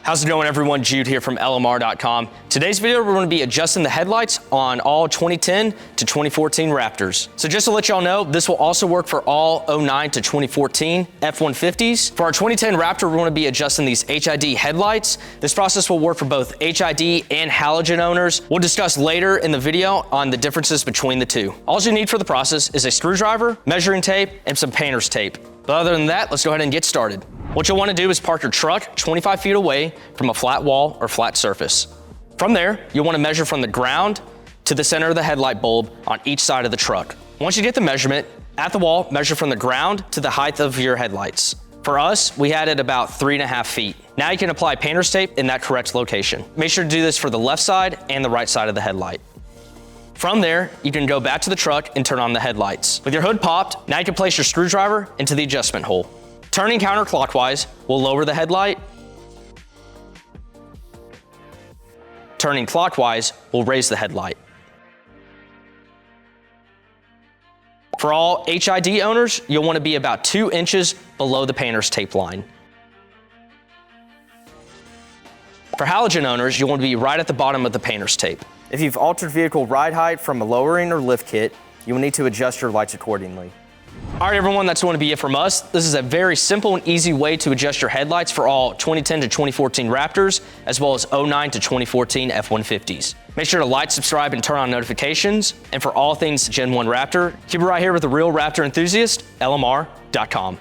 How's it going, everyone? Jude here from LMR.com. Today's video, we're going to be adjusting the headlights on all 2010 to 2014 Raptors. So just to let y'all know, this will also work for all 09 to 2014 F-150s. For our 2010 Raptor, we're going to be adjusting these HID headlights. This process will work for both HID and halogen owners. We'll discuss later in the video on the differences between the two. All you need for the process is a screwdriver, measuring tape, and some painter's tape. But other than that, let's go ahead and get started. What you'll want to do is park your truck 25 feet away from a flat wall or flat surface. From there, you'll want to measure from the ground to the center of the headlight bulb on each side of the truck. Once you get the measurement, at the wall, measure from the ground to the height of your headlights. For us, we had it about 3.5 feet. Now you can apply painter's tape in that correct location. Make sure to do this for the left side and the right side of the headlight. From there, you can go back to the truck and turn on the headlights. With your hood popped, now you can place your screwdriver into the adjustment hole. Turning counterclockwise will lower the headlight. Turning clockwise will raise the headlight. For all HID owners, you'll want to be about 2 inches below the painter's tape line. For halogen owners, you'll want to be right at the bottom of the painter's tape. If you've altered vehicle ride height from a lowering or lift kit, you will need to adjust your lights accordingly. All right, everyone, that's going to be it from us. This is a very simple and easy way to adjust your headlights for all 2010 to 2014 Raptors, as well as 09 to 2014 F-150s. Make sure to like, subscribe, and turn on notifications. And for all things Gen 1 Raptor, keep it right here with the real Raptor enthusiast, LMR.com.